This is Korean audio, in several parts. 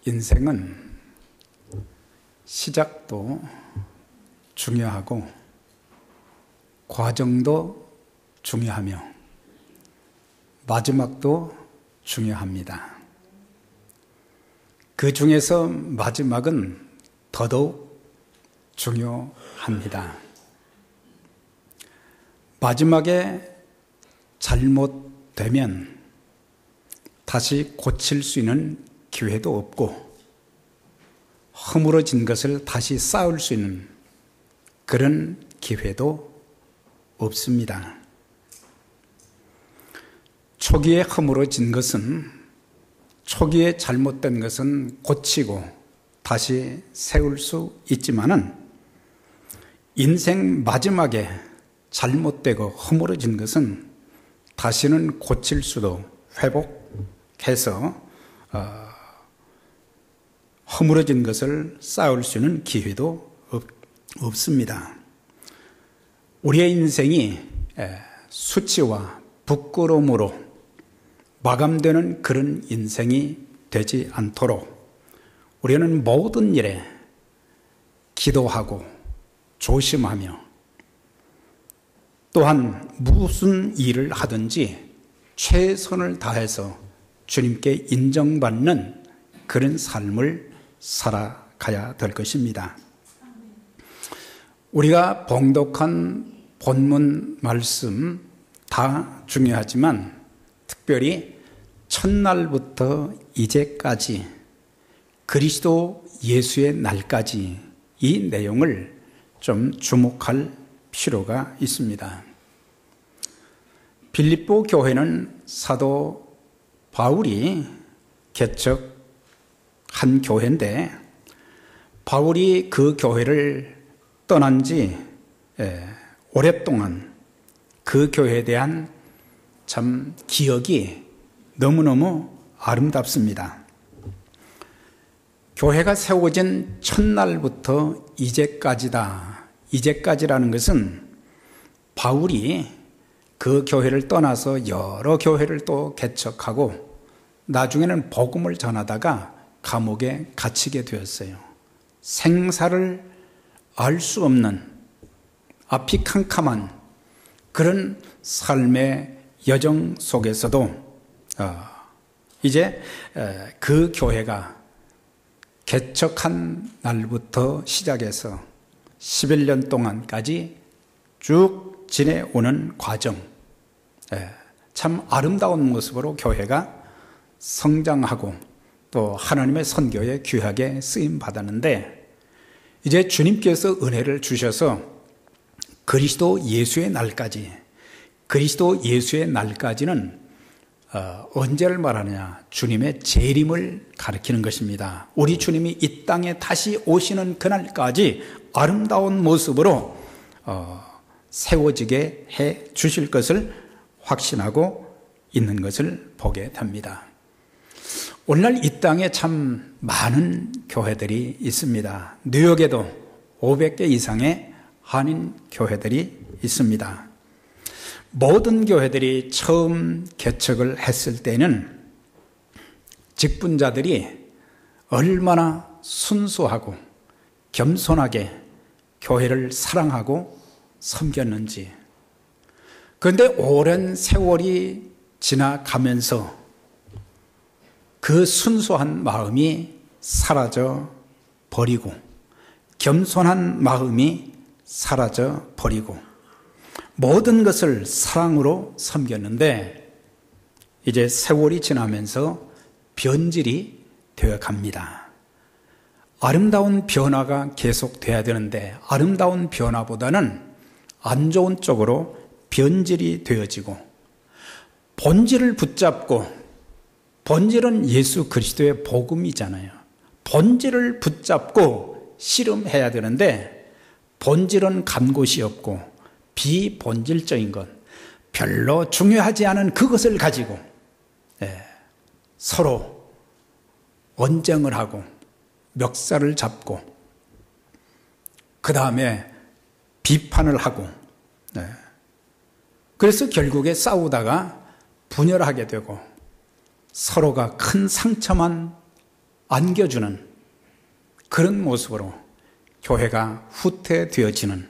인생은 시작도 중요하고 과정도 중요하며 마지막도 중요합니다. 그 중에서 마지막은 더더욱 중요합니다. 마지막에 잘못되면 다시 고칠 수 있는 기회도 없고 허물어진 것을 다시 쌓을 수 있는 그런 기회도 없습니다. 초기에 허물어진 것은, 초기에 잘못된 것은 고치고 다시 세울 수 있지만은 인생 마지막에 잘못되고 허물어진 것은 다시는 고칠 수도 회복해서 허물어진 것을 쌓을 수 있는 기회도 없습니다. 우리의 인생이 수치와 부끄러움으로 마감되는 그런 인생이 되지 않도록 우리는 모든 일에 기도하고 조심하며 또한 무슨 일을 하든지 최선을 다해서 주님께 인정받는 그런 삶을 살아가야 될 것입니다. 우리가 봉독한 본문 말씀 다 중요하지만 특별히 첫날부터 이제까지 그리스도 예수의 날까지 이 내용을 좀 주목할 필요가 있습니다. 빌립보 교회는 사도 바울이 개척한 교회인데 바울이 그 교회를 떠난 지 오랫동안 그 교회에 대한 참 기억이 너무너무 아름답습니다. 교회가 세워진 첫날부터 이제까지다. 이제까지라는 것은 바울이 그 교회를 떠나서 여러 교회를 또 개척하고 나중에는 복음을 전하다가 감옥에 갇히게 되었어요. 생사를 알 수 없는 앞이 캄캄한 그런 삶의 여정 속에서도 이제 그 교회가 개척한 날부터 시작해서 11년 동안까지 쭉 지내오는 과정, 참 아름다운 모습으로 교회가 성장하고 또 하나님의 선교에 귀하게 쓰임받았는데 이제 주님께서 은혜를 주셔서 그리스도 예수의 날까지, 그리스도 예수의 날까지는 언제를 말하느냐? 주님의 재림을 가리키는 것입니다. 우리 주님이 이 땅에 다시 오시는 그날까지 아름다운 모습으로 세워지게 해 주실 것을 확신하고 있는 것을 보게 됩니다. 오늘날 이 땅에 참 많은 교회들이 있습니다. 뉴욕에도 500개 이상의 한인 교회들이 있습니다. 모든 교회들이 처음 개척을 했을 때는 직분자들이 얼마나 순수하고 겸손하게 교회를 사랑하고 섬겼는지. 그런데 오랜 세월이 지나가면서 그 순수한 마음이 사라져 버리고 겸손한 마음이 사라져 버리고 모든 것을 사랑으로 섬겼는데 이제 세월이 지나면서 변질이 되어 갑니다. 아름다운 변화가 계속돼야 되는데 아름다운 변화보다는 안 좋은 쪽으로 변질이 되어지고 본질을 붙잡고 본질은 예수 그리스도의 복음이잖아요. 본질을 붙잡고 씨름해야 되는데 본질은 간 곳이 없고 비본질적인 것, 별로 중요하지 않은 그것을 가지고 서로 언쟁을 하고 멱살을 잡고 그 다음에 비판을 하고 그래서 결국에 싸우다가 분열하게 되고 서로가 큰 상처만 안겨주는 그런 모습으로 교회가 후퇴되어지는,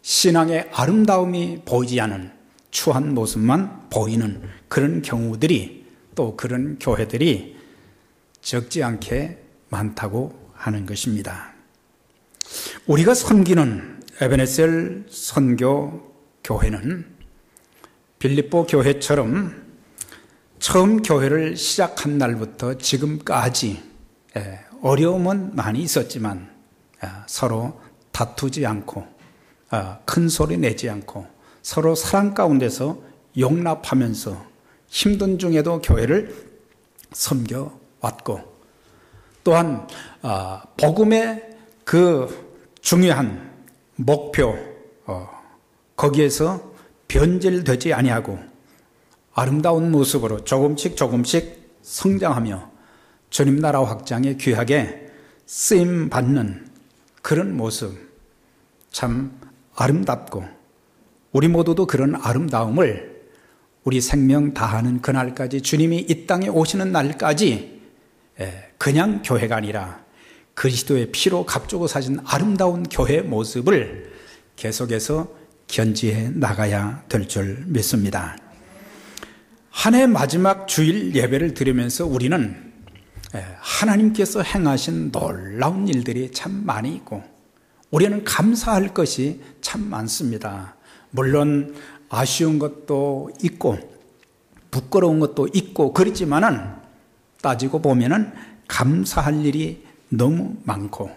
신앙의 아름다움이 보이지 않은 추한 모습만 보이는 그런 경우들이, 또 그런 교회들이 적지 않게 많다고 하는 것입니다. 우리가 섬기는 에베네셀 선교 교회는 빌립보 교회처럼 처음 교회를 시작한 날부터 지금까지 어려움은 많이 있었지만 서로 다투지 않고 큰 소리 내지 않고 서로 사랑 가운데서 용납하면서 힘든 중에도 교회를 섬겨왔고, 또한 복음의 그 중요한 목표 거기에서 변질되지 아니하고 아름다운 모습으로 조금씩 성장하며 주님 나라 확장에 귀하게 쓰임받는 그런 모습, 참 아름답고, 우리 모두도 그런 아름다움을 우리 생명 다하는 그날까지, 주님이 이 땅에 오시는 날까지 그냥 교회가 아니라 그리스도의 피로 값주고 사신 아름다운 교회 모습을 계속해서 견지해 나가야 될 줄 믿습니다. 한 해 마지막 주일 예배를 드리면서 우리는 하나님께서 행하신 놀라운 일들이 참 많이 있고 우리는 감사할 것이 참 많습니다. 물론 아쉬운 것도 있고 부끄러운 것도 있고 그렇지만은 따지고 보면은 감사할 일이 너무 많고,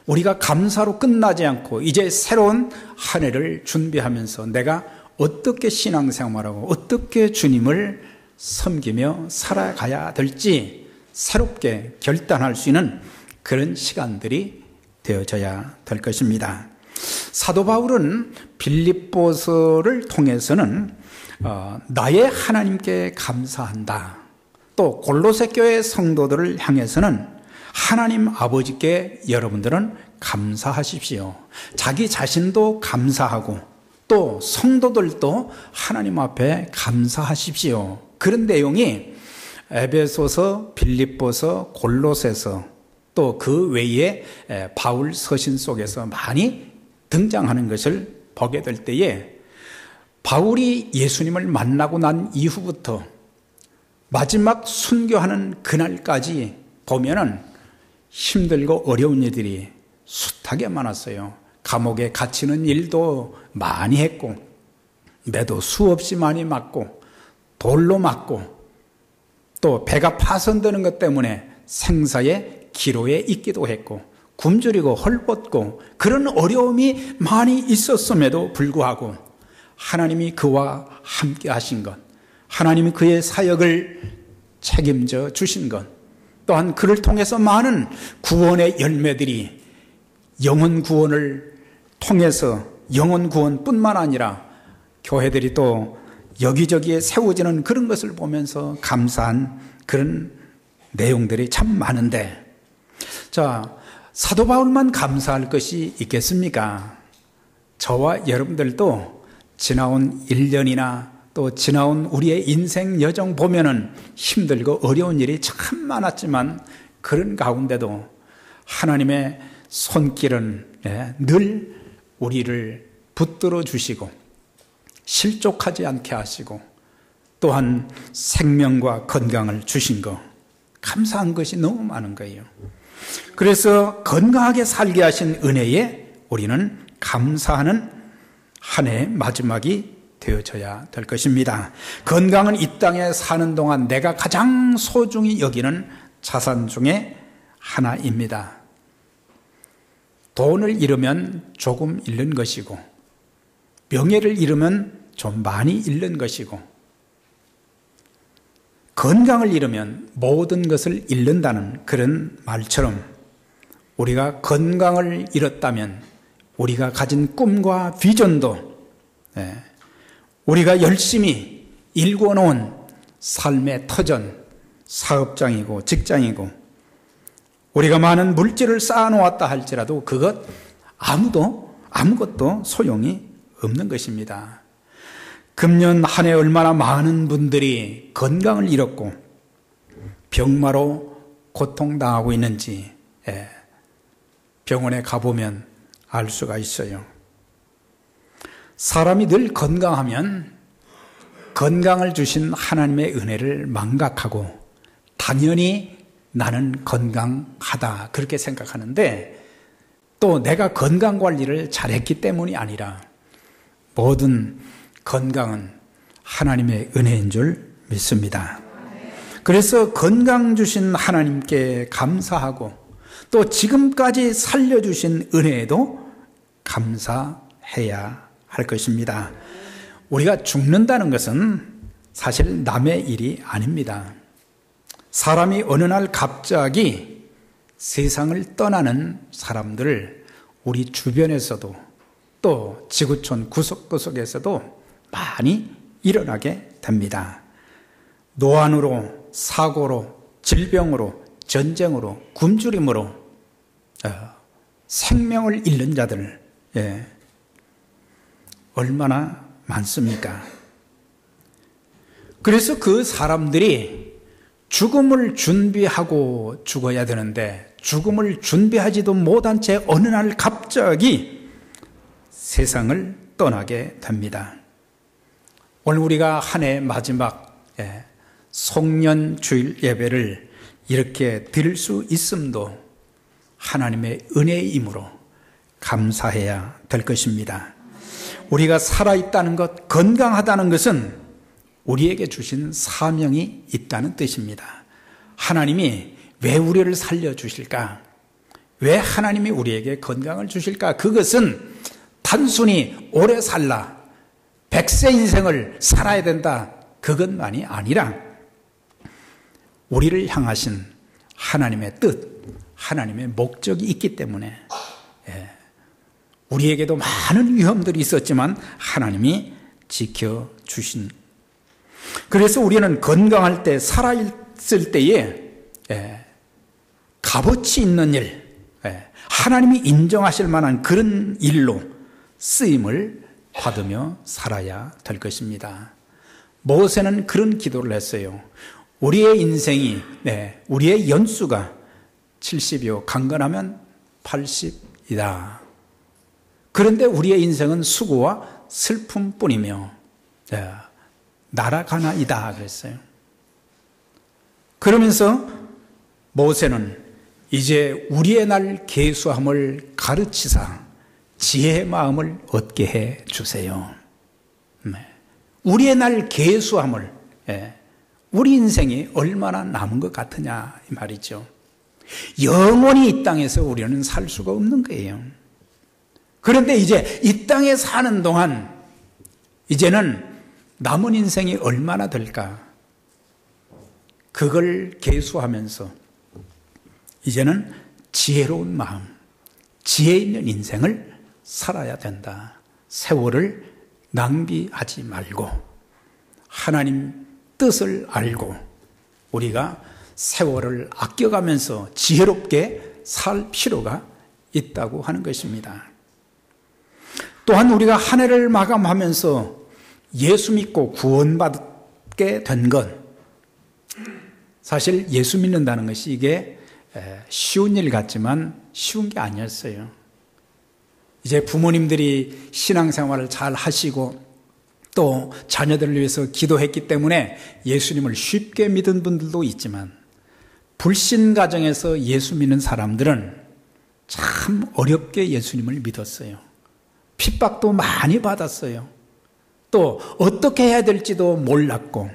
우리가 감사로 끝나지 않고 이제 새로운 한 해를 준비하면서 내가 어떻게 신앙생활하고 어떻게 주님을 섬기며 살아가야 될지 새롭게 결단할 수 있는 그런 시간들이 되어져야 될 것입니다. 사도 바울은 빌립보서를 통해서는 나의 하나님께 감사한다, 또 골로새 교회 성도들을 향해서는 하나님 아버지께 여러분들은 감사하십시오, 자기 자신도 감사하고 또 성도들도 하나님 앞에 감사하십시오, 그런 내용이 에베소서, 빌립보서, 골로새서 또 그 외에 바울 서신 속에서 많이 등장하는 것을 보게 될 때에, 바울이 예수님을 만나고 난 이후부터 마지막 순교하는 그날까지 보면은 힘들고 어려운 일들이 숱하게 많았어요. 감옥에 갇히는 일도 많이 했고, 매도 수없이 많이 맞고, 돌로 맞고, 또 배가 파손되는 것 때문에 생사의 기로에 있기도 했고, 굶주리고 헐벗고 그런 어려움이 많이 있었음에도 불구하고 하나님이 그와 함께 하신 것, 하나님이 그의 사역을 책임져 주신 것, 또한 그를 통해서 많은 구원의 열매들이 영혼 구원을 통해서, 영혼 구원뿐만 아니라 교회들이 또 여기저기에 세워지는 그런 것을 보면서 감사한 그런 내용들이 참 많은데, 자, 사도 바울만 감사할 것이 있겠습니까? 저와 여러분들도 지나온 1년이나 또 지나온 우리의 인생 여정 보면은 힘들고 어려운 일이 참 많았지만, 그런 가운데도 하나님의 손길은 늘 우리를 붙들어 주시고 실족하지 않게 하시고, 또한 생명과 건강을 주신 것, 감사한 것이 너무 많은 거예요. 그래서 건강하게 살게 하신 은혜에 우리는 감사하는 한 해의 마지막이 되어져야 될 것입니다. 건강은 이 땅에 사는 동안 내가 가장 소중히 여기는 자산 중에 하나입니다. 돈을 잃으면 조금 잃는 것이고, 명예를 잃으면 좀 많이 잃는 것이고, 건강을 잃으면 모든 것을 잃는다는 그런 말처럼, 우리가 건강을 잃었다면 우리가 가진 꿈과 비전도, 우리가 열심히 일궈놓은 삶의 터전, 사업장이고 직장이고, 우리가 많은 물질을 쌓아놓았다 할지라도 그것 아무것도 소용이 없는 것입니다. 금년 한 해 얼마나 많은 분들이 건강을 잃었고 병마로 고통당하고 있는지 병원에 가보면 알 수가 있어요. 사람이 늘 건강하면 건강을 주신 하나님의 은혜를 망각하고 당연히 나는 건강하다 그렇게 생각하는데, 또 내가 건강관리를 잘했기 때문이 아니라 모든 건강은 하나님의 은혜인 줄 믿습니다. 그래서 건강 주신 하나님께 감사하고 또 지금까지 살려주신 은혜에도 감사해야 할 것입니다. 우리가 죽는다는 것은 사실 남의 일이 아닙니다. 사람이 어느 날 갑자기 세상을 떠나는 사람들을 우리 주변에서도 또 지구촌 구석구석에서도 많이 일어나게 됩니다. 노안으로, 사고로, 질병으로, 전쟁으로, 굶주림으로 생명을 잃는 자들 얼마나 많습니까? 그래서 그 사람들이 죽음을 준비하고 죽어야 되는데 죽음을 준비하지도 못한 채 어느 날 갑자기 세상을 떠나게 됩니다. 오늘 우리가 한 해 마지막 송년주일 예배를 이렇게 드릴 수 있음도 하나님의 은혜이므로 감사해야 될 것입니다. 우리가 살아있다는 것, 건강하다는 것은 우리에게 주신 사명이 있다는 뜻입니다. 하나님이 왜 우리를 살려주실까? 왜 하나님이 우리에게 건강을 주실까? 그것은 단순히 오래 살라, 100세 인생을 살아야 된다, 그것만이 아니라 우리를 향하신 하나님의 뜻, 하나님의 목적이 있기 때문에 우리에게도 많은 위험들이 있었지만 하나님이 지켜주신, 그래서 우리는 건강할 때, 살아있을 때에 값어치 있는 일, 하나님이 인정하실 만한 그런 일로 쓰임을 받으며 살아야 될 것입니다. 모세는 그런 기도를 했어요. 우리의 인생이, 우리의 연수가 70이요 강건하면 80이다. 그런데 우리의 인생은 수고와 슬픔뿐이며 날아가나이다 그랬어요. 그러면서 모세는 이제 우리의 날 계수함을 가르치사 지혜의 마음을 얻게 해 주세요. 우리의 날 계수함을, 우리 인생이 얼마나 남은 것 같으냐 이 말이죠. 영원히 이 땅에서 우리는 살 수가 없는 거예요. 그런데 이제 이 땅에 사는 동안 이제는 남은 인생이 얼마나 될까? 그걸 계수하면서 이제는 지혜로운 마음, 지혜 있는 인생을 살아야 된다. 세월을 낭비하지 말고 하나님 뜻을 알고 우리가 세월을 아껴가면서 지혜롭게 살 필요가 있다고 하는 것입니다. 또한 우리가 한 해를 마감하면서 예수 믿고 구원받게 된 건, 사실 예수 믿는다는 것이 이게 쉬운 일 같지만 쉬운 게 아니었어요. 이제 부모님들이 신앙생활을 잘 하시고 또 자녀들을 위해서 기도했기 때문에 예수님을 쉽게 믿은 분들도 있지만, 불신 가정에서 예수 믿는 사람들은 참 어렵게 예수님을 믿었어요. 핍박도 많이 받았어요. 또 어떻게 해야 될지도 몰랐고,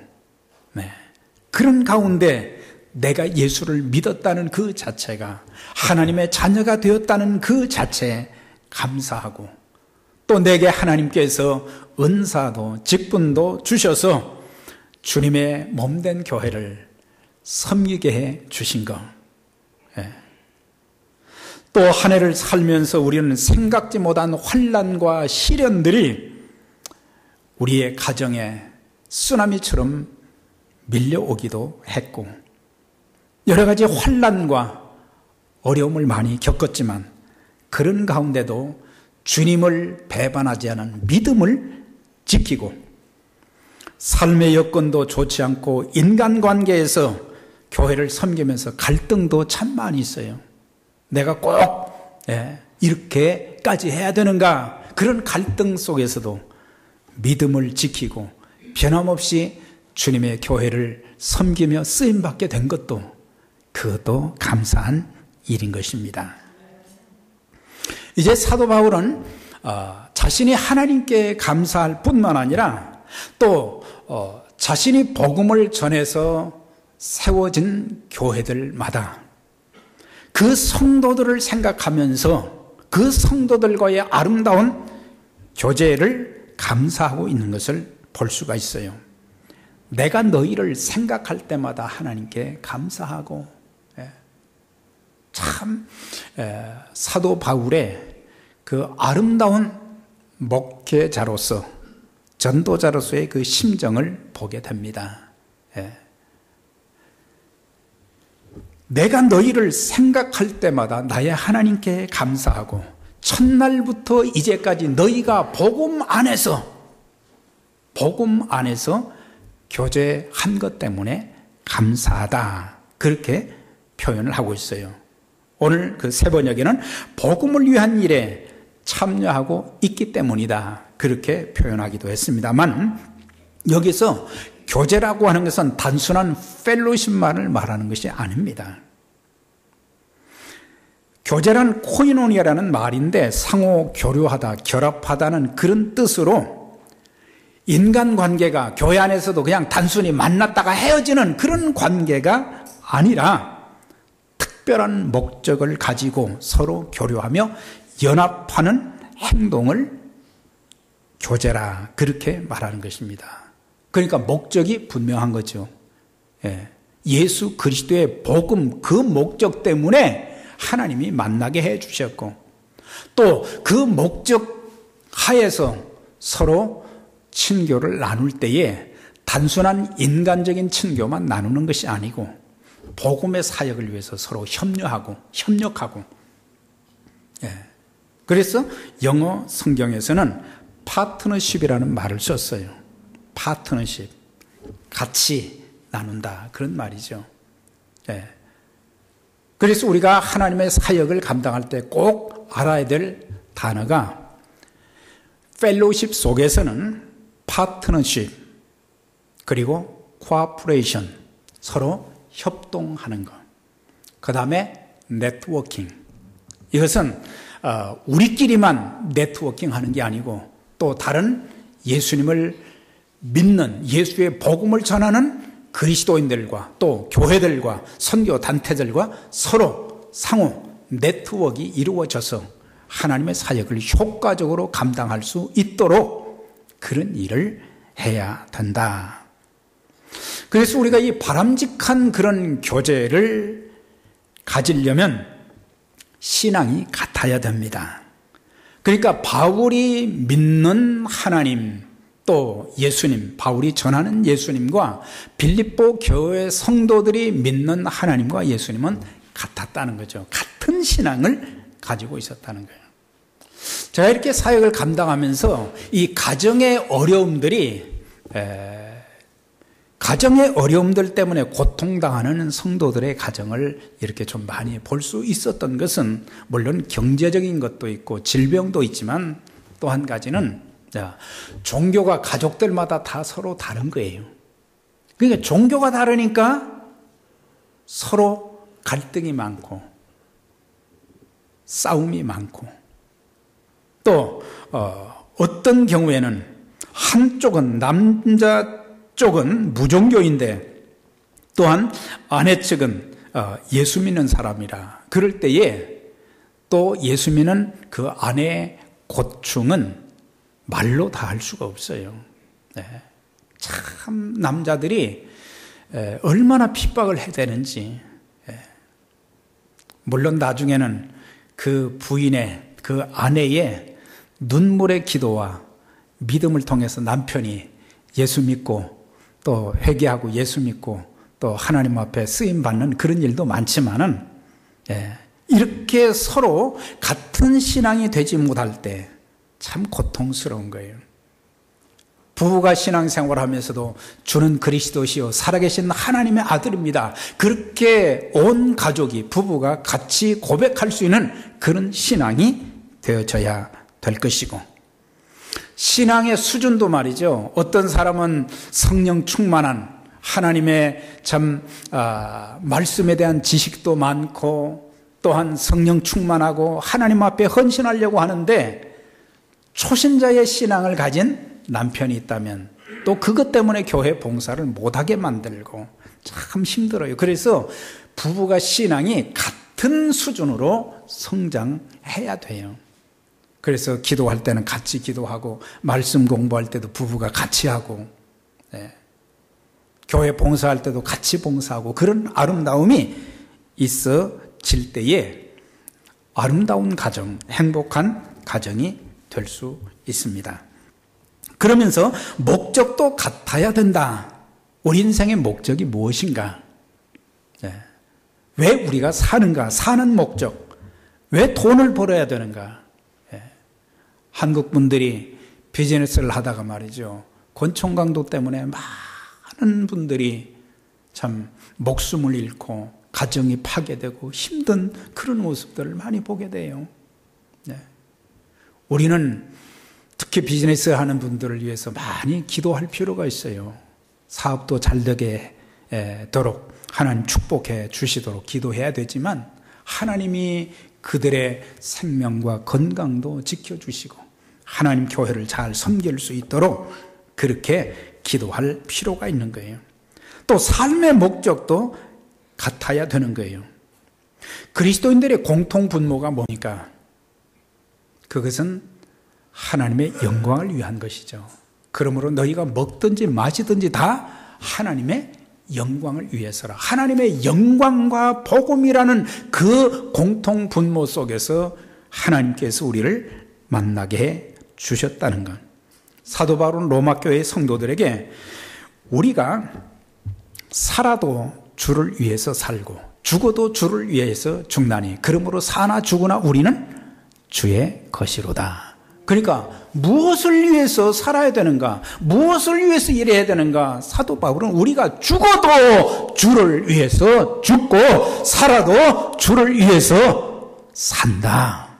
그런 가운데 내가 예수를 믿었다는 그 자체가, 하나님의 자녀가 되었다는 그 자체에 감사하고, 또 내게 하나님께서 은사도 직분도 주셔서 주님의 몸된 교회를 섬기게 해 주신 것. 또 한 해를 살면서 우리는 생각지 못한 환난과 시련들이 우리의 가정에 쓰나미처럼 밀려오기도 했고, 여러 가지 환난과 어려움을 많이 겪었지만 그런 가운데도 주님을 배반하지 않은 믿음을 지키고, 삶의 여건도 좋지 않고 인간관계에서 교회를 섬기면서 갈등도 참 많이 있어요. 내가 꼭 이렇게까지 해야 되는가? 그런 갈등 속에서도 믿음을 지키고 변함없이 주님의 교회를 섬기며 쓰임받게 된 것도 그것도 감사한 일인 것입니다. 이제 사도 바울은 자신이 하나님께 감사할 뿐만 아니라 또 자신이 복음을 전해서 세워진 교회들마다 그 성도들을 생각하면서 그 성도들과의 아름다운 교제를 감사하고 있는 것을 볼 수가 있어요. 내가 너희를 생각할 때마다 하나님께 감사하고, 참 사도 바울의 그 아름다운 목회자로서 전도자로서의 그 심정을 보게 됩니다. 내가 너희를 생각할 때마다 나의 하나님께 감사하고 첫날부터 이제까지 너희가 복음 안에서 교제한 것 때문에 감사하다, 그렇게 표현을 하고 있어요. 오늘 그 세 번역에는 복음을 위한 일에 참여하고 있기 때문이다, 그렇게 표현하기도 했습니다만, 여기서 교제라고 하는 것은 단순한 펠로십만을 말하는 것이 아닙니다. 교제란 코이노니아라는 말인데 상호 교류하다, 결합하다는 그런 뜻으로 인간관계가 교회 안에서도 그냥 단순히 만났다가 헤어지는 그런 관계가 아니라 특별한 목적을 가지고 서로 교류하며 연합하는 행동을 교제라, 그렇게 말하는 것입니다. 그러니까 목적이 분명한 거죠. 예수 그리스도의 복음, 그 목적 때문에 하나님이 만나게 해 주셨고, 또 그 목적 하에서 서로 친교를 나눌 때에 단순한 인간적인 친교만 나누는 것이 아니고 복음의 사역을 위해서 서로 협력하고. 그래서 영어 성경에서는 파트너십이라는 말을 썼어요. 파트너십, 같이 나눈다, 그런 말이죠. 그래서 우리가 하나님의 사역을 감당할 때 꼭 알아야 될 단어가, 펠로십 속에서는 파트너십, 그리고 코어퍼레이션, 서로 협동하는 것, 그 다음에 네트워킹. 이것은 우리끼리만 네트워킹하는 게 아니고 또 다른 예수님을 믿는, 예수의 복음을 전하는 그리스도인들과 또 교회들과 선교 단체들과 서로 상호 네트워크가 이루어져서 하나님의 사역을 효과적으로 감당할 수 있도록 그런 일을 해야 된다. 그래서 우리가 이 바람직한 그런 교제를 가지려면 신앙이 같아야 됩니다. 그러니까 바울이 믿는 하나님, 또 예수님, 바울이 전하는 예수님과 빌립보 교회 성도들이 믿는 하나님과 예수님은 같았다는 거죠. 같은 신앙을 가지고 있었다는 거예요. 제가 이렇게 사역을 감당하면서 이 가정의 어려움들 때문에 고통당하는 성도들의 가정을 이렇게 좀 많이 볼 수 있었던 것은 물론 경제적인 것도 있고 질병도 있지만 또 한 가지는 종교가 가족들마다 다 서로 다른 거예요. 그러니까 종교가 다르니까 서로 갈등이 많고 싸움이 많고, 또 어떤 경우에는 한쪽은, 남자 쪽은 무종교인데 또한 아내 측은 예수 믿는 사람이라, 그럴 때에 또 예수 믿는 그 아내의 고충은 말로 다 할 수가 없어요. 참 남자들이 얼마나 핍박을 해야 되는지. 물론 나중에는 그 부인의, 그 아내의 눈물의 기도와 믿음을 통해서 남편이 예수 믿고 또 회개하고 예수 믿고 또 하나님 앞에 쓰임받는 그런 일도 많지만은, 이렇게 서로 같은 신앙이 되지 못할 때 참 고통스러운 거예요. 부부가 신앙생활을 하면서도 주는 그리스도시요 살아계신 하나님의 아들입니다. 그렇게 온 가족이, 부부가 같이 고백할 수 있는 그런 신앙이 되어져야 될 것이고, 신앙의 수준도 말이죠. 어떤 사람은 성령 충만한 하나님의 말씀에 대한 지식도 많고, 또한 성령 충만하고 하나님 앞에 헌신하려고 하는데 초신자의 신앙을 가진 남편이 있다면 또 그것 때문에 교회 봉사를 못하게 만들고 참 힘들어요. 그래서 부부가 신앙이 같은 수준으로 성장해야 돼요. 그래서 기도할 때는 같이 기도하고, 말씀 공부할 때도 부부가 같이 하고, 교회 봉사할 때도 같이 봉사하고, 그런 아름다움이 있어질 때에 아름다운 가정, 행복한 가정이 될 수 있습니다. 그러면서 목적도 같아야 된다. 우리 인생의 목적이 무엇인가? 왜 우리가 사는가? 사는 목적. 왜 돈을 벌어야 되는가? 한국 분들이 비즈니스를 하다가 말이죠. 권총강도 때문에 많은 분들이 참 목숨을 잃고 가정이 파괴되고 힘든 그런 모습들을 많이 보게 돼요. 우리는 특히 비즈니스 하는 분들을 위해서 많이 기도할 필요가 있어요. 사업도 잘 되도록 하나님 축복해 주시도록 기도해야 되지만, 하나님이 그들의 생명과 건강도 지켜주시고 하나님 교회를 잘 섬길 수 있도록 그렇게 기도할 필요가 있는 거예요. 또 삶의 목적도 같아야 되는 거예요. 그리스도인들의 공통 분모가 뭡니까? 그것은 하나님의 영광을 위한 것이죠. 그러므로 너희가 먹든지 마시든지 다 하나님의 영광을 위해서라. 하나님의 영광과 복음이라는 그 공통 분모 속에서 하나님께서 우리를 만나게 해 주셨다는 것. 사도 바울은 로마 교회 성도들에게 우리가 살아도 주를 위해서 살고 죽어도 주를 위해서 죽나니 그러므로 사나 죽으나 우리는 주의 것이로다. 그러니까 무엇을 위해서 살아야 되는가? 무엇을 위해서 일해야 되는가? 사도 바울은 우리가 죽어도 주를 위해서 죽고 살아도 주를 위해서 산다.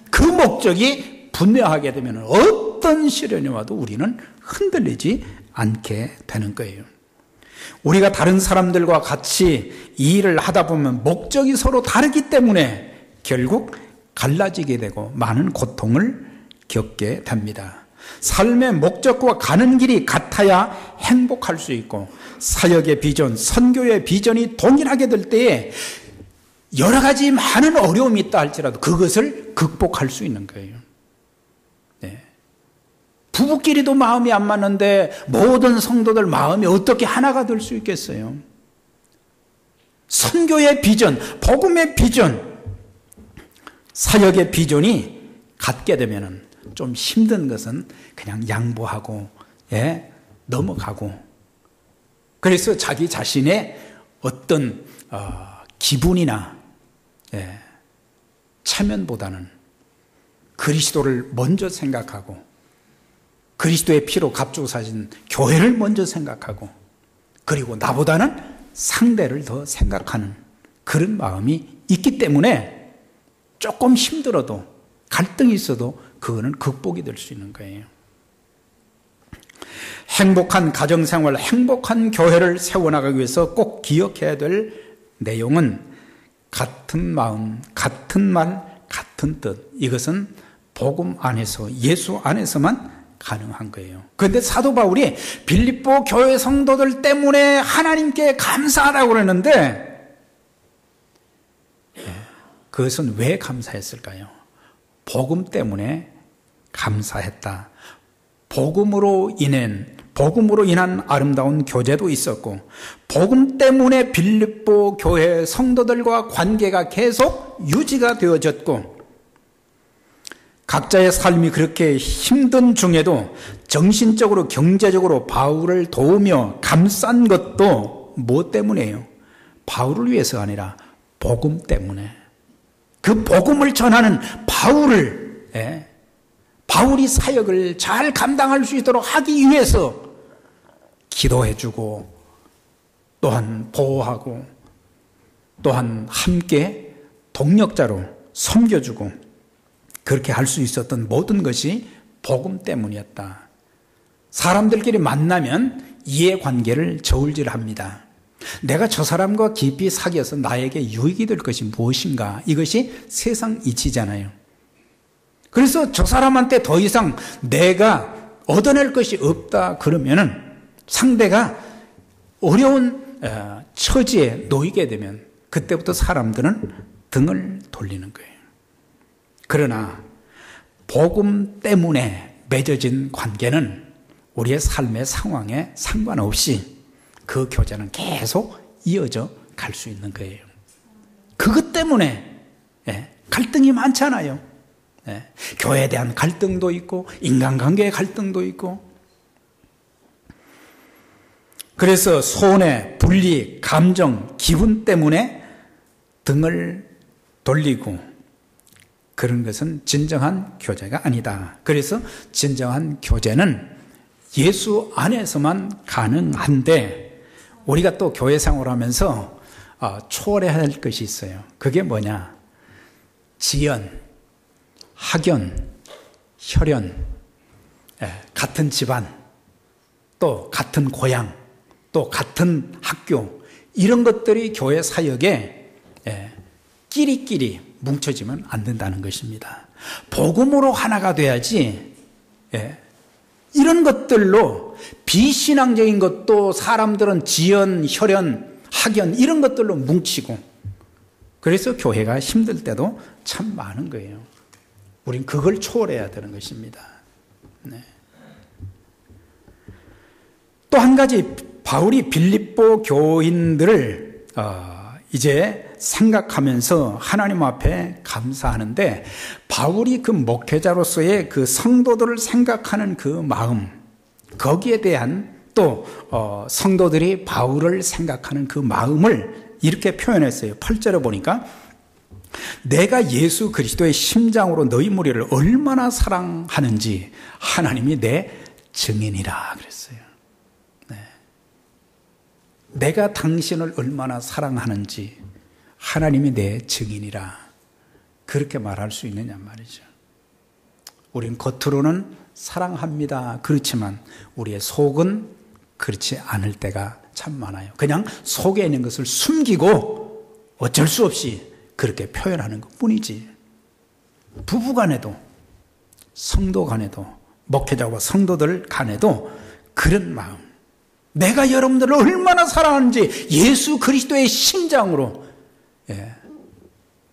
그 목적이 분명하게 되면 어떤 시련이 와도 우리는 흔들리지 않게 되는 거예요. 우리가 다른 사람들과 같이 이 일을 하다 보면 목적이 서로 다르기 때문에 결국 갈라지게 되고 많은 고통을 겪게 됩니다. 삶의 목적과 가는 길이 같아야 행복할 수 있고, 사역의 비전, 선교의 비전이 동일하게 될 때에 여러 가지 많은 어려움이 있다 할지라도 그것을 극복할 수 있는 거예요. 부부끼리도 마음이 안 맞는데 모든 성도들 마음이 어떻게 하나가 될 수 있겠어요? 선교의 비전, 복음의 비전, 사역의 비전이 같게 되면 좀 힘든 것은 그냥 양보하고 넘어가고, 그래서 자기 자신의 어떤 기분이나 체면보다는 그리스도를 먼저 생각하고 그리스도의 피로 값주사진 교회를 먼저 생각하고, 그리고 나보다는 상대를 더 생각하는 그런 마음이 있기 때문에 조금 힘들어도 갈등이 있어도 그거는 극복이 될 수 있는 거예요. 행복한 가정생활, 행복한 교회를 세워나가기 위해서 꼭 기억해야 될 내용은 같은 마음, 같은 말, 같은 뜻. 이것은 복음 안에서, 예수 안에서만 가능한 거예요. 그런데 사도 바울이 빌립보 교회 성도들 때문에 하나님께 감사하라고 그러는데 그것은 왜 감사했을까요? 복음 때문에 감사했다. 복음으로 인한 아름다운 교제도 있었고, 복음 때문에 빌립보 교회 성도들과 관계가 계속 유지가 되어졌고, 각자의 삶이 그렇게 힘든 중에도 정신적으로 경제적으로 바울을 도우며 감싼 것도 무엇 때문이에요? 바울을 위해서가 아니라 복음 때문에. 그 복음을 전하는 바울이 사역을 잘 감당할 수 있도록 하기 위해서 기도해주고 또한 보호하고 또한 함께 동력자로 섬겨주고 그렇게 할 수 있었던 모든 것이 복음 때문이었다. 사람들끼리 만나면 이해관계를 저울질합니다. 내가 저 사람과 깊이 사귀어서 나에게 유익이 될 것이 무엇인가? 이것이 세상 이치잖아요. 그래서 저 사람한테 더 이상 내가 얻어낼 것이 없다 그러면은 상대가 어려운 처지에 놓이게 되면 그때부터 사람들은 등을 돌리는 거예요. 그러나 복음 때문에 맺어진 관계는 우리의 삶의 상황에 상관없이 그 교제는 계속 이어져 갈 수 있는 거예요. 그것 때문에 갈등이 많잖아요. 교회에 대한 갈등도 있고 인간관계의 갈등도 있고 그래서 손해, 분리, 감정, 기분 때문에 등을 돌리고 그런 것은 진정한 교제가 아니다. 그래서 진정한 교제는 예수 안에서만 가능한데 우리가 또 교회 생활하면서 초월해야 할 것이 있어요. 그게 뭐냐? 지연, 학연, 혈연, 같은 집안, 또 같은 고향, 또 같은 학교 이런 것들이 교회 사역에 끼리끼리 뭉쳐지면 안 된다는 것입니다. 복음으로 하나가 돼야지 이런 것들로 비신앙적인 것도 사람들은 지연, 혈연, 학연 이런 것들로 뭉치고 그래서 교회가 힘들 때도 참 많은 거예요. 우린 그걸 초월해야 되는 것입니다. 또 한 가지 바울이 빌립보 교인들을 이제 생각하면서 하나님 앞에 감사하는데 바울이 그 목회자로서의 그 성도들을 생각하는 그 마음 거기에 대한 또 성도들이 바울을 생각하는 그 마음을 이렇게 표현했어요. 8절에 보니까 내가 예수 그리스도의 심장으로 너희 무리를 얼마나 사랑하는지 하나님이 내 증인이라 그랬어요. 내가 당신을 얼마나 사랑하는지 하나님이 내 증인이라 그렇게 말할 수 있느냐 말이죠. 우린 겉으로는 사랑합니다. 그렇지만 우리의 속은 그렇지 않을 때가 참 많아요. 그냥 속에 있는 것을 숨기고 어쩔 수 없이 그렇게 표현하는 것뿐이지. 부부간에도 성도 간에도 목회자와 성도들 간에도 그런 마음 내가 여러분들을 얼마나 사랑하는지 예수 그리스도의 심장으로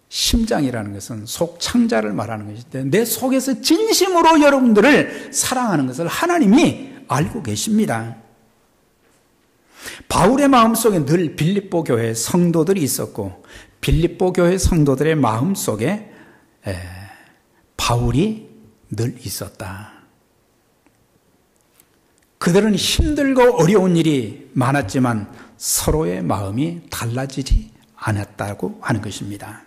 심장이라는 것은 속 창자를 말하는 것인데 내 속에서 진심으로 여러분들을 사랑하는 것을 하나님이 알고 계십니다. 바울의 마음속에 늘 빌립보 교회 성도들이 있었고 빌립보 교회 성도들의 마음속에 바울이 늘 있었다. 그들은 힘들고 어려운 일이 많았지만 서로의 마음이 달라지지 않았다고 하는 것입니다.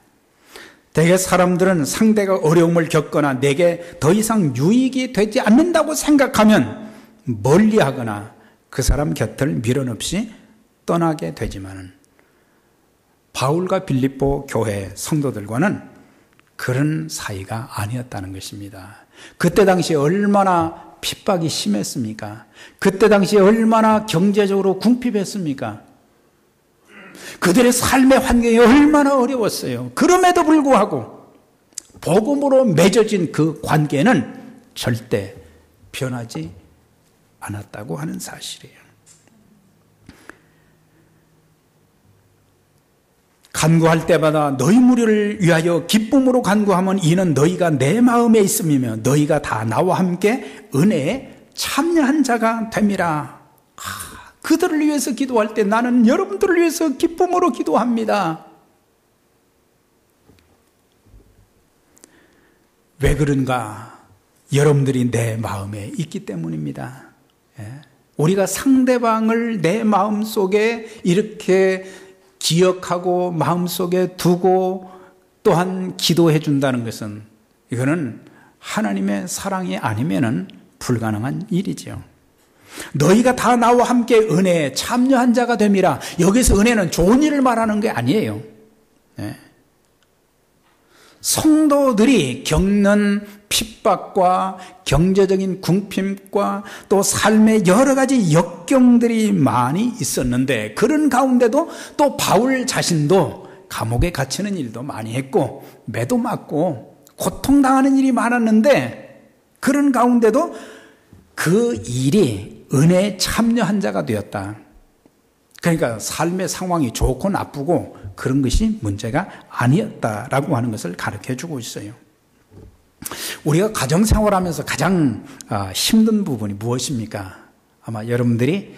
대개 사람들은 상대가 어려움을 겪거나 내게 더 이상 유익이 되지 않는다고 생각하면 멀리하거나 그 사람 곁을 미련 없이 떠나게 되지만은 바울과 빌립보 교회 성도들과는 그런 사이가 아니었다는 것입니다. 그때 당시에 얼마나 핍박이 심했습니까? 그때 당시에 얼마나 경제적으로 궁핍했습니까? 그들의 삶의 환경이 얼마나 어려웠어요. 그럼에도 불구하고 복음으로 맺어진 그 관계는 절대 변하지 않았다고 하는 사실이에요. 간구할 때마다 너희 무리를 위하여 기쁨으로 간구하면 이는 너희가 내 마음에 있음이며 너희가 다 나와 함께 은혜에 참여한 자가 됨이라. 그들을 위해서 기도할 때 나는 여러분들을 위해서 기쁨으로 기도합니다. 왜 그런가? 여러분들이 내 마음에 있기 때문입니다. 우리가 상대방을 내 마음속에 이렇게 기억하고 마음속에 두고 또한 기도해 준다는 것은 이거는 하나님의 사랑이 아니면은 불가능한 일이지요. 너희가 다 나와 함께 은혜에 참여한 자가 됨이라. 여기서 은혜는 좋은 일을 말하는 게 아니에요. 네. 성도들이 겪는 핍박과 경제적인 궁핍과 또 삶의 여러 가지 역경들이 많이 있었는데, 그런 가운데도 또 바울 자신도 감옥에 갇히는 일도 많이 했고 매도 맞고 고통당하는 일이 많았는데, 그런 가운데도 그 일이 은혜에 참여한 자가 되었다. 그러니까 삶의 상황이 좋고 나쁘고 그런 것이 문제가 아니었다라고 하는 것을 가르쳐주고 있어요. 우리가 가정생활하면서 가장 힘든 부분이 무엇입니까? 아마 여러분들이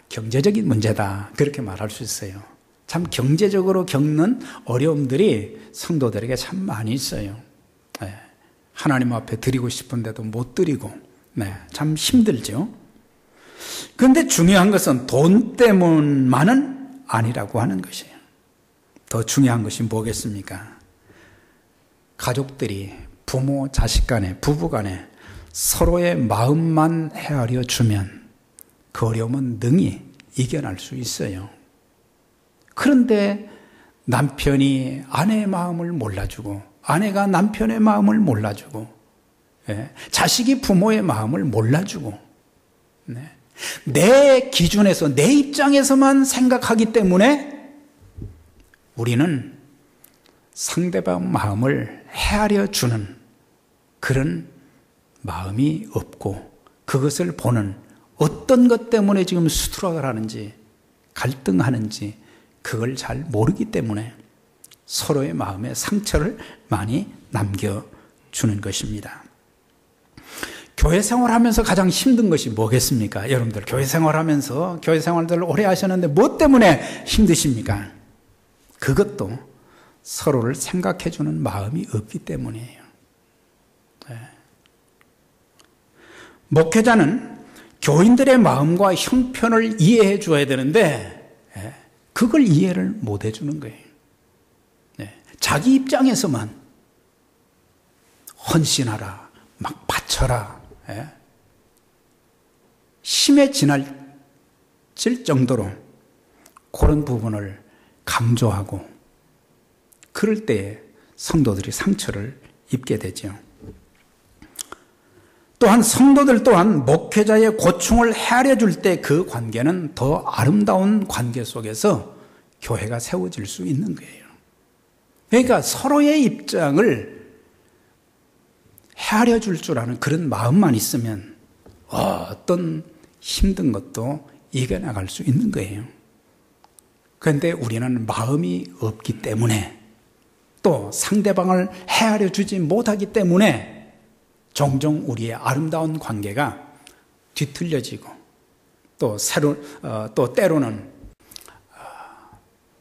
경제적인 문제다, 그렇게 말할 수 있어요. 참 경제적으로 겪는 어려움들이 성도들에게 참 많이 있어요. 네. 하나님 앞에 드리고 싶은데도 못 드리고, 네, 참 힘들죠. 그런데 중요한 것은 돈 때문만은 아니라고 하는 것이에요. 더 중요한 것이 뭐겠습니까? 가족들이, 부모, 자식 간에, 부부 간에 서로의 마음만 헤아려 주면 그 어려움은 능히 이겨낼 수 있어요. 그런데 남편이 아내의 마음을 몰라주고, 아내가 남편의 마음을 몰라주고, 자식이 부모의 마음을 몰라주고, 내 기준에서, 내 입장에서만 생각하기 때문에 우리는 상대방 마음을 헤아려 주는 그런 마음이 없고, 그것을 보는, 어떤 것 때문에 지금 수트락을 하는지, 갈등하는지 그걸 잘 모르기 때문에 서로의 마음에 상처를 많이 남겨주는 것입니다. 교회 생활하면서 가장 힘든 것이 뭐겠습니까? 여러분들 교회 생활하면서, 교회 생활들을 오래 하셨는데 뭐 때문에 힘드십니까? 그것도 서로를 생각해 주는 마음이 없기 때문이에요. 네. 목회자는 교인들의 마음과 형편을 이해해 줘야 되는데 그걸 이해를 못 해주는 거예요. 네. 자기 입장에서만 헌신하라, 막 바쳐라, 심해질 정도로 그런 부분을 강조하고, 그럴 때에 성도들이 상처를 입게 되죠. 또한 성도들 또한 목회자의 고충을 헤아려 줄 때 그 관계는 더 아름다운 관계 속에서 교회가 세워질 수 있는 거예요. 그러니까 서로의 입장을 헤아려 줄 아는 그런 마음만 있으면 어떤 힘든 것도 이겨나갈 수 있는 거예요. 그런데 우리는 마음이 없기 때문에, 또 상대방을 헤아려 주지 못하기 때문에 종종 우리의 아름다운 관계가 뒤틀려지고, 또 때로는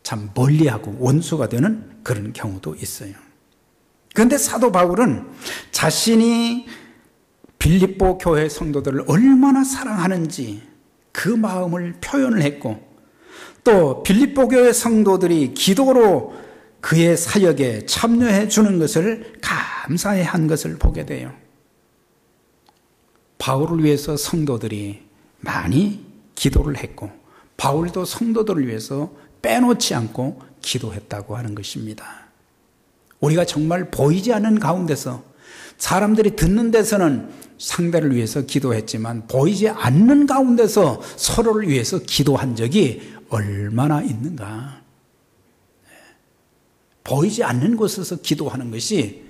참 멀리하고 원수가 되는 그런 경우도 있어요. 그런데 사도 바울은 자신이 빌립보 교회 성도들을 얼마나 사랑하는지 그 마음을 표현을 했고, 또 빌립보 교회 성도들이 기도로 그의 사역에 참여해 주는 것을 감사해 한 것을 보게 돼요. 바울을 위해서 성도들이 많이 기도를 했고, 바울도 성도들을 위해서 빼놓지 않고 기도했다고 하는 것입니다. 우리가 정말 보이지 않는 가운데서, 사람들이 듣는 데서는 상대를 위해서 기도했지만 보이지 않는 가운데서 서로를 위해서 기도한 적이 얼마나 있는가. 보이지 않는 곳에서 기도하는 것이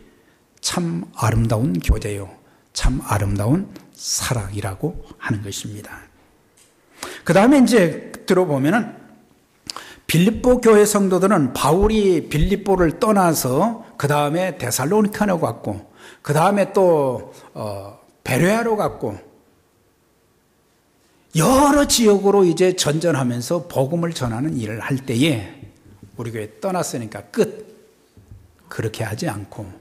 참 아름다운 교제요, 참 아름다운 사랑이라고 하는 것입니다. 그 다음에 이제 들어보면은 빌립보 교회 성도들은 바울이 빌립보를 떠나서 그 다음에 데살로니카로 갔고, 그 다음에 또 베레아로 갔고, 여러 지역으로 이제 전전하면서 복음을 전하는 일을 할 때에 우리 교회 떠났으니까 끝, 그렇게 하지 않고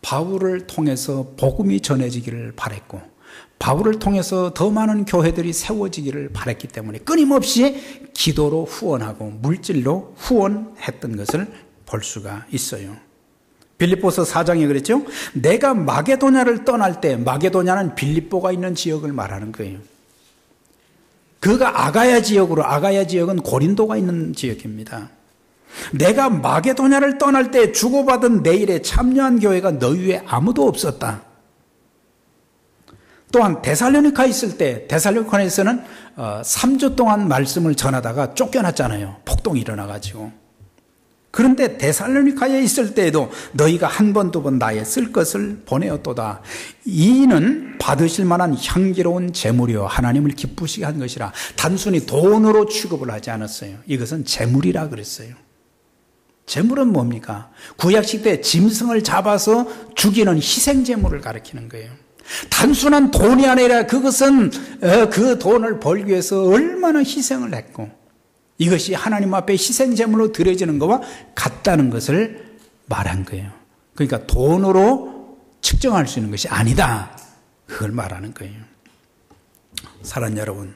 바울을 통해서 복음이 전해지기를 바랬고, 바울을 통해서 더 많은 교회들이 세워지기를 바랬기 때문에 끊임없이 기도로 후원하고 물질로 후원했던 것을 볼 수가 있어요. 빌립보서 4장에 그랬죠. 내가 마게도냐를 떠날 때, 마게도냐는 빌립보가 있는 지역을 말하는 거예요. 그가 아가야 지역으로, 아가야 지역은 고린도가 있는 지역입니다. 내가 마게도냐를 떠날 때 주고받은 내 일에 참여한 교회가 너희 위에 아무도 없었다. 또한 데살로니카에 있을 때, 데살로니카에서는 3주 동안 말씀을 전하다가 쫓겨났잖아요. 폭동이 일어나가지고. 그런데 데살로니카에 있을 때에도 너희가 한 번, 두 번 나의 쓸 것을 보내었도다. 이는 받으실 만한 향기로운 재물이요 하나님을 기쁘시게 한 것이라. 단순히 돈으로 취급을 하지 않았어요. 이것은 재물이라 그랬어요. 재물은 뭡니까? 구약식 때 짐승을 잡아서 죽이는 희생재물을 가리키는 거예요. 단순한 돈이 아니라 그것은 그 돈을 벌기 위해서 얼마나 희생을 했고, 이것이 하나님 앞에 희생제물로 드려지는 것과 같다는 것을 말한 거예요. 그러니까 돈으로 측정할 수 있는 것이 아니다, 그걸 말하는 거예요. 사랑하는 여러분,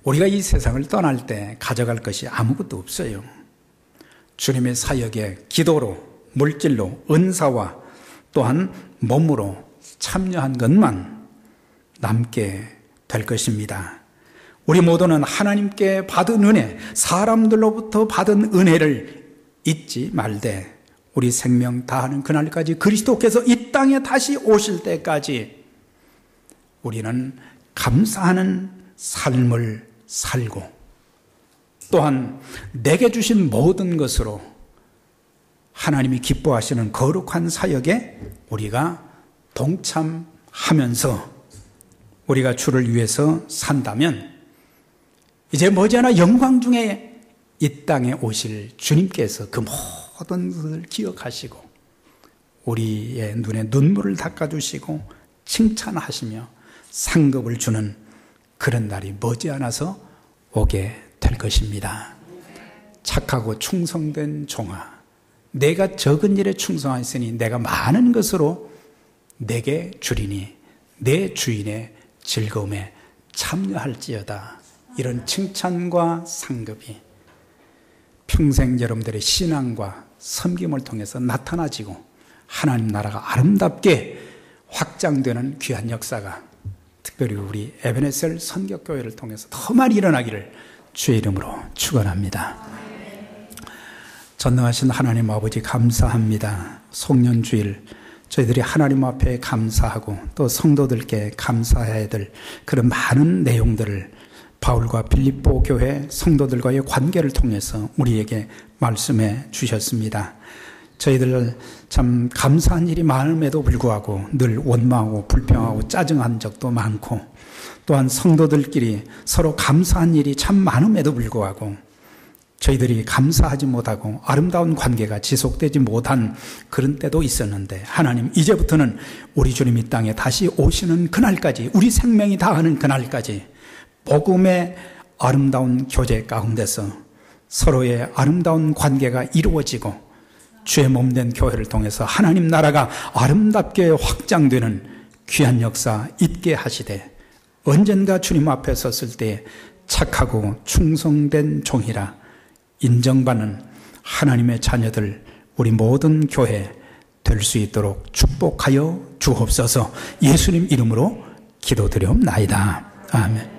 우리가 이 세상을 떠날 때 가져갈 것이 아무것도 없어요. 주님의 사역에 기도로, 물질로, 은사와 또한 몸으로 참여한 것만 남게 될 것입니다. 우리 모두는 하나님께 받은 은혜, 사람들로부터 받은 은혜를 잊지 말되 우리 생명 다하는 그날까지, 그리스도께서 이 땅에 다시 오실 때까지 우리는 감사하는 삶을 살고, 또한 내게 주신 모든 것으로 하나님이 기뻐하시는 거룩한 사역에 우리가 동참하면서 우리가 주를 위해서 산다면 이제 머지않아 영광 중에 이 땅에 오실 주님께서 그 모든 것을 기억하시고 우리의 눈에 눈물을 닦아주시고 칭찬하시며 상급을 주는 그런 날이 머지않아서 오게 될 것입니다. 착하고 충성된 종아, 내가 적은 일에 충성하였으니 내가 많은 것으로 내게 주리니 내 주인의 즐거움에 참여할지어다. 이런 칭찬과 상급이 평생 여러분들의 신앙과 섬김을 통해서 나타나지고 하나님 나라가 아름답게 확장되는 귀한 역사가 특별히 우리 에베네셀 선격교회를 통해서 더 많이 일어나기를 주의 이름으로 축원합니다. 전능하신 하나님 아버지 감사합니다. 송년주일 저희들이 하나님 앞에 감사하고 또 성도들께 감사해야 될 그런 많은 내용들을 바울과 빌립보 교회 성도들과의 관계를 통해서 우리에게 말씀해 주셨습니다. 저희들 참 감사한 일이 많음에도 불구하고 늘 원망하고 불평하고 짜증한 적도 많고, 또한 성도들끼리 서로 감사한 일이 참 많음에도 불구하고 저희들이 감사하지 못하고 아름다운 관계가 지속되지 못한 그런 때도 있었는데, 하나님 이제부터는 우리 주님 이 땅에 다시 오시는 그날까지, 우리 생명이 다하는 그날까지 복음의 아름다운 교제 가운데서 서로의 아름다운 관계가 이루어지고 주의 몸된 교회를 통해서 하나님 나라가 아름답게 확장되는 귀한 역사 있게 하시되, 언젠가 주님 앞에 섰을 때 착하고 충성된 종이라 인정받는 하나님의 자녀들 우리 모든 교회 될 수 있도록 축복하여 주옵소서. 예수님 이름으로 기도드리옵나이다. 아멘.